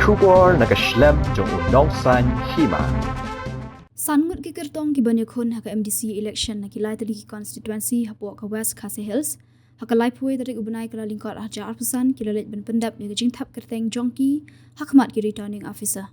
Shubor nakaslem jong unongsan hima. Sangut ki kertong ki banyakon haka MDC election na kilai tadi ki constituency hapo ka West Khasi Hills haka laipoi dari ubnai kala lingkar haja arpusan kilalet ben pendap ni jing thap kerteng jongki hakmat ki returning officer.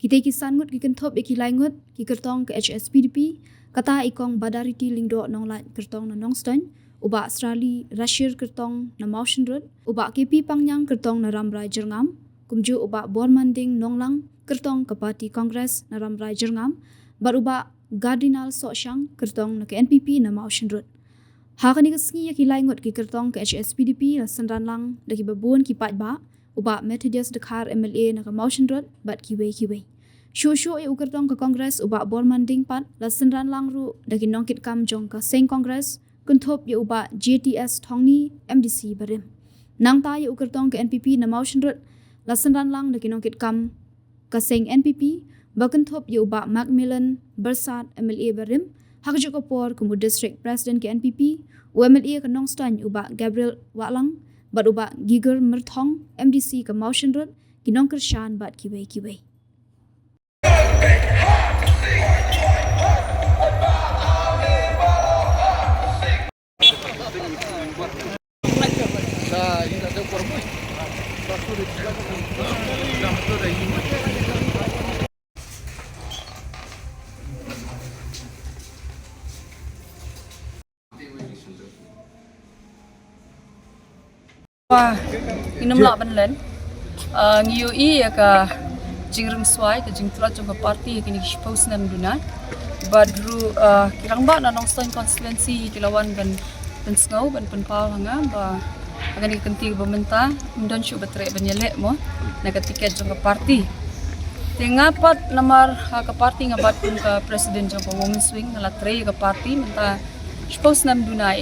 Kita ki sangut ki kentop ki laingut ki kertong ke HSPDP kata ikong badariti lingdo nong lat kertong na nongstan uba Australia Rashir kertong na Mountain Road uba KP pangyang kertong na Ramrai Jerngam kumju uba Bormanding nonglang kertong ke parti Kongres na Ramrai Jerngam baruba Cardinal Sosyang kertong na ke NPP na Mountain Road. Hakani kesngi ki laingut ki kertong ke HSPDP la senran lang daki babun ki patba uba Methodist Dakar MLA na ke Mountain Road bat kiwe. Shushu e ukertong ke Kongres uba Bormanding pat la senran lang ru daki nongkit kam jong ke Seng Kongres kuntop ye uba JTS Thongni MDC barim. Nang ta ye ukertong ke NPP na Mountain Road la senran lang daki nongkit kam ke Seng NPP bakentop ye uba Macmillan Bersat MLA barim hak joko por kumu district president ke NPP UMLA ke Nongstan uba Gabriel Walang bat uba Giger Merthong MDC ke Mountain Road kinong kershan bat kiwe. Wah, inam lak benlen. Ngiui ya ka jingring swai ka jingtrat jong ka parti kini expose nam duna. Badru kirang ba na Nongstan constituency kilawan ban pensngau ban penpal hanga ba agan ikanti bementa mendon syu batre banyelek mo na ka tiket jong ka parti. Tingapat namar ka parti ngabat pun ka presiden jong ka women's wing ngala tre ka parti menta expose nam duna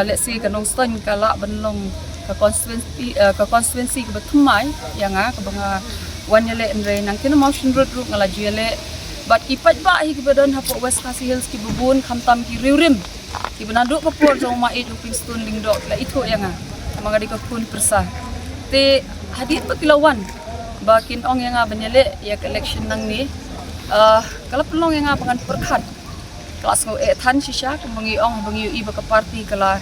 let's say ka Nongstan ka la benlong ka constituency ka batumai yang ka banga wanyele enre nang kina Mountain Road ru ngala juele bat kipat ba hi kibadon hapo West Khasi Hills ki bubun khamtam ki riurim ki benaduk kapur jong ma e duping stone lingdok la itu yang manga di ka kun persa te hadit pakilawan bakin ong yang banyele ya election nang ni kala pelong yang pangan perkhat kelas ngo tan shisha kemengi ong bengi i ba ka parti kala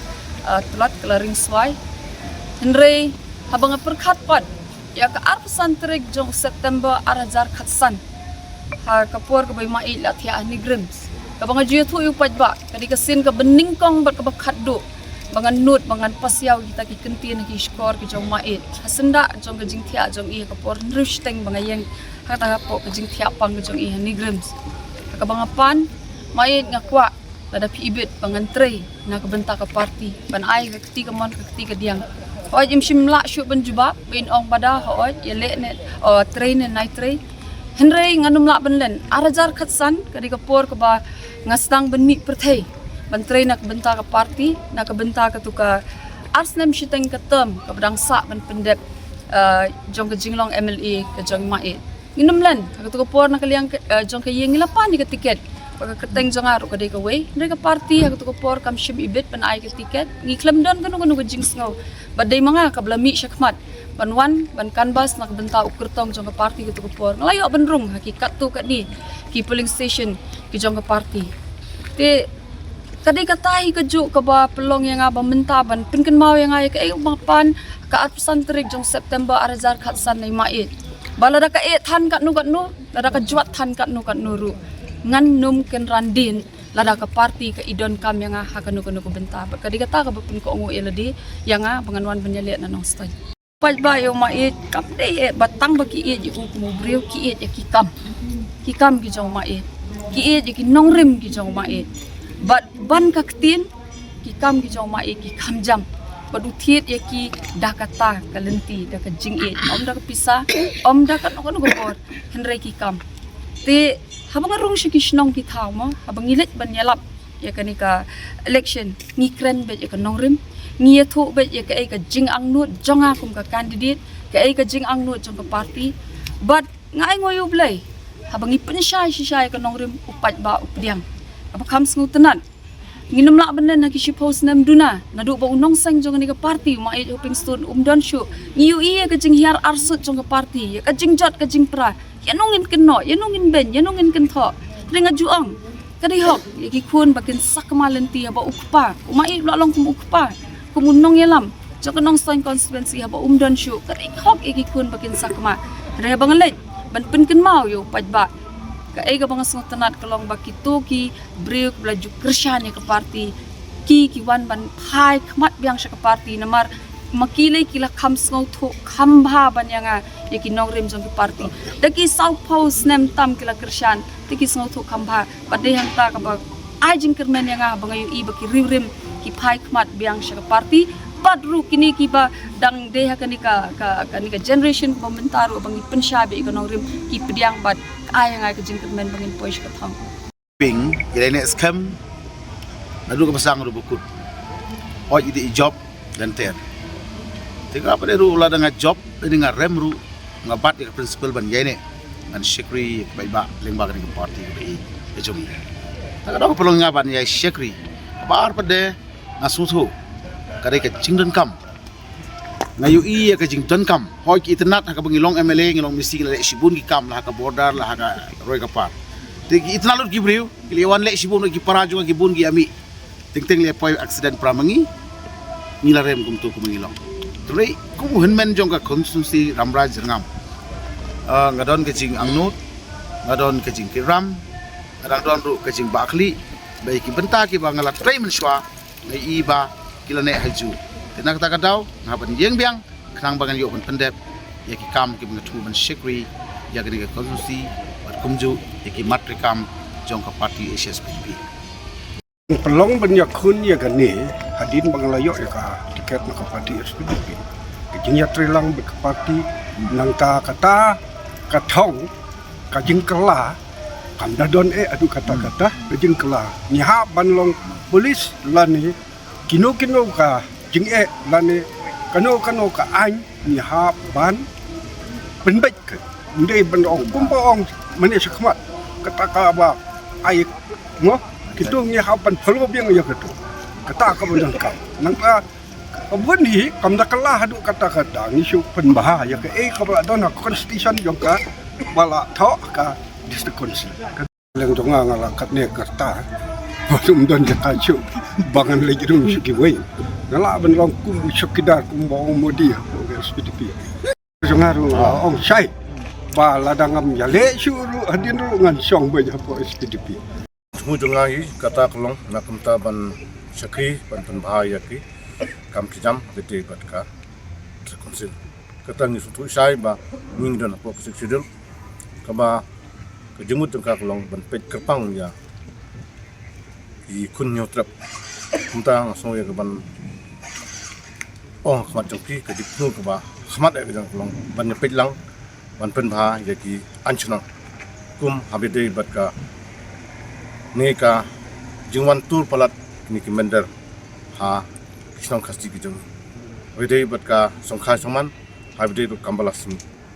tulat kala ring swai Henry habang perkhat pat ya ka arpasan trek jong September arajar khatsan ha kapur ka bay mai la thia nigrims ka banga jiu thu yu pat ba kadi ka sin ka bening kong bat ka bakhat do bangan nut bangan pasyaw kita ki kentin ki skor ki jong mai hasenda jong ka jing thia jong i kapur nrusteng banga yang hata po ka jing thia pang jong i nigrims ka banga pan mai ngakwa tada pibit bangan tre na ka benta ka parti ban ai ka kti ka mon ka kti ka diang oi jim simla syu ben juba bin ong pada oi yele net train nai train henry nganum la ben len arajar khatsan kadi ka por ka ba ngastang ben mi perthei ban train nak benta ka parti nak benta ka tuka arsnem shiteng ka term ka badang sa ben pendep jong ka jinglong MLA ka jong mai nginum len ka tuka por nak liang jong ka yeng lapan ni ka tiket pag keteng jong aru ka de ka way henry ka parti ka tuka por kam shim ibit pan ai ka tiket ngiklem don kanu ka jing sngaw badai mga kablami syakmat banwan ban kanbas nak benta ukurtong jong ka parti gitu kupor ngalayo benrung hakikat tu kat ni ki polling station ki jong ka parti te kadai katai keju ka ba pelong yang aba menta ban pinken mau yang ay ka mapan ka atsan trik jong September arazar khatsan nai mait balada ka than kat nu lada ka juat than kat nu ru ngan num ken randin lada ka parti ka idon kam yang ha kanu ko benta ba kadi kata ka bapun ko ngo eladi yang panganwan banyale na Nongstan pat ba yo mai kap de batang ba ki e ji ko mo breu ki e ki kam ki jong mai ki e ji ki nongrim ki jong mai bat ban ka ktin ki kam ki jong mai ki kam jam badu thiet ye ki dakata ka lenti da ka jing e om da ka pisa om da ka no ko bor henry ki kam te habang arong si kisnong ki thaw mo habang ilet ban yalap ya kanika election ngi kren be ya kanongrim ngi thu be ya ka jing ang nut jonga kum ka candidate ka jing ang nut jong ka party but ngai ngoy ublay habang ipensya si kanongrim upat ba updiang apa kam sngutenan nginum lak benen haki shipos nam duna nadu ba unong sang jong ni ka party ma ai hoping stone don show ngiu iya ka jing hiar arsut jong ka party ya ka jing jot ka jing pra ya nongin keno ya nongin ben ya nongin ken tho ringa juang kadi hok ya ki kun bakin sak malenti ba ukpa ma ai lak long kum ukpa kumunong yalam jong nong sang constituency ba don show kadi hok ya ki kun bakin sak ma re bangalet ban pen ken mau yo pajba ka ay ka bangas ng tanat kalong bakito ki breuk blaju kersyanya ke party ki wan ban phai khmat biang sya ke party namar makilay kila kham sngo tho khamba ban yanga yaki nong rim jong ke party daki south post nem tam kila kersyan daki sngo tho khamba pade hanta ka ba ai jing kermen yanga bangayu i baki rim ki phai khmat biang sya ke party padru kini kiba dang deha kanika generation komentaro bangi pensyabi ikanong rim ki pediang bad ay nga ka jing kermen bangin poish ka thang ping ile ne scam nadu ka pasang ru bukut oj ide job dan ter tiga pada ru la dengan job dengan rem ru ngabat ya principal ban yene an shekri bai ba lengba ka party be e jomi ta ka perlu ngaban ya shekri bar pada ngasutu kare ka jingdan kam ngayu iya ka jingdan kam hoi ki itnat ha ka bangilong MLA ngilong misi le sibun ki kam la ka border la ka roi ka par te ki itnalut ki briu ki lewan le sibun ki paraju ki bun ki ami ting le poi accident pramangi ngila rem kum tu kum ngilong trei kum henmen jong ka constituency ramraj ngam ngadon ke jing angnut ngadon ke jing kiram ngadon ru ke jing bakli bai ki benta ki bangala trei menswa ngai iba kila ne haju tenak ta kadau ngaban yeng biang khnang bangan yo pendep ya ki kam ki ngatu ban shekri ya ki konsusi bat kumju ya ki matrikam jong ka parti SSPP pelong banyak kun ya kan ni hadin banglayo ya ka tiket ka parti SSPP kinya trilang ke parti nang ta kata katong ka jingkela kam dadon adu kata-kata jingkela nyaha banlong polis lani kino ka jing lani kano ka an ni ha ban penbek ke ndai ban ong kumpa ong mane sakmat kata ka ba ai ngo kitu ni ha ban phalo biang ya ketu kata ka ban ka nang ka abun ni kam da kala hadu kata-kata ni su penbah ya ke ka ba don constitution jong ka bala tho ka district council leng jonga ngala kat ne kerta masuk don jaka chu bangan lagi dulu sikit wei nala ben long kum sekidar kum bawang modi SPDP jangaru ong sai ba ladangam ya le suru hadin dulu ngan song ba ya po SPDP semua jangai kata kelong nakam taban syakri ban bahaya ki kam kijam bete batka konsil kata ni sutu sai ba ning don po seksidel kaba kejemut ka kelong ban pet kerpang ya i kun nyotrap kumta so ya ban oh khmat jongki ka dipnu ka ba khmat e jang long ban pet lang ban pen bha ya ki anchna kum habide bat ka ne ka jingwan tur palat ni ki mender ha kisong khasti ki jong habide bat ka songkha soman habide ru kambalas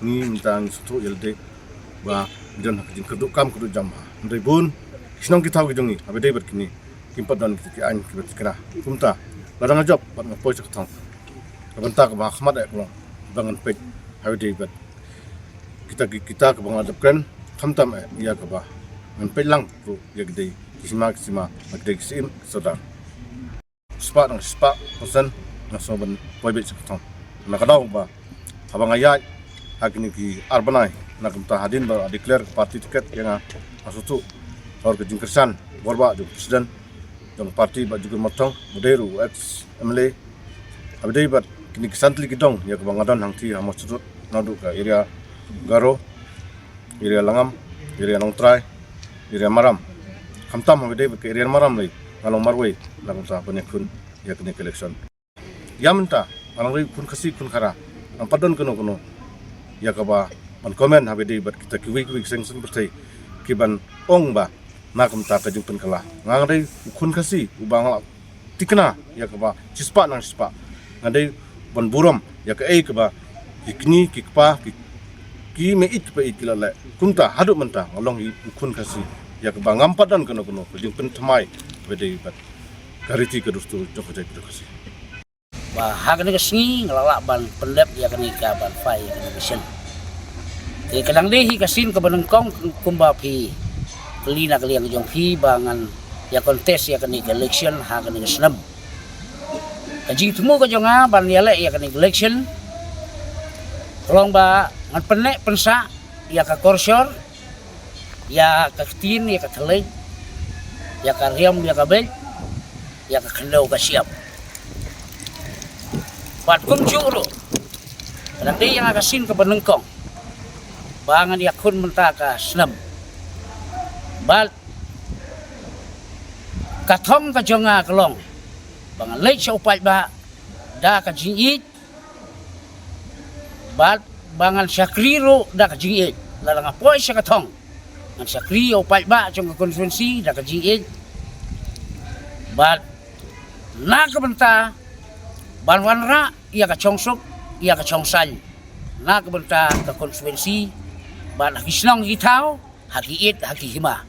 ni mintang sutu yelde ba jon hak jing keduk kam keduk jam ndai bun kisong ki taw ki jong ni habide bat kini kimpat dan kita an kita kena kumta ladang job pat ngapoi cak thong kabanta ka ba khmat ek long bangan pek hawi bat kita ka bang adap kan khamtam ya ka ba ngan pek lang ru ya gede kisima magde kisim sadar spa person ngaso ban poi be cak thong nakadaw ba habang ayat agni ki arbanai nakumta hadin ba declare party ticket yang asutu or ke jingkersan borba ju presiden dong parti ba juga motong moderu ex MLA abdai bat kini kesantli kidong ya kebangadan hangti hamas sudut nadu ka area Garo area Langam area Nongtrai area Maram kamtam abdai ke area Maram lai along marway lang sa panyakun ya kini election yamenta alang ri kun kasi kun khara ang padon kuno ya ka ba man comment abdai bat kita kiwi seng bertai kiban ong ba nakam ta ka jingpen kala ngadai kun kasi ubang tikna ya ka ba cispa nang cispa ngadai ban buram ya ka ei ka ba ikni kikpa ki me it pa itila la kunta hadu menta ngolong kun kasi ya ka ba ngampadan kono jingpen thamai bede bat kariti ke dustur joko jai pedokasi. Ba hagan ke singi ngelala ban pendep ya kan ika ban fai ya kan mission. Ti kadang dehi kasin ke benengkong kumba pi kelina kaliang jong pi bangan ya kontes ya kan ika election hagan ke senam. Kajing temu ke jonga ban ya le ya kan election. Tolong ba ngan penek pensa ya ka korsor ya ka tin ya ka telek ya ka riam ya ka bel ya ka kendau ka siap. Bat kum curu. Nanti yang akasin ke benengkong. Bangan yakun mentaka senam. Bat katong ka jonga kelong. Bangan lek saupai ba da ka jingit. Bat bangan syakriru da ka jingit. Lalang apoy sa katong. Ngan syakri upai ba jong ka konferensi da ka jingit. Bat na ka benta Banwan ra ia ka chongsok ia ka chongsal na ka benta ka konferensi ban hakisnong hitao hakiit hakihima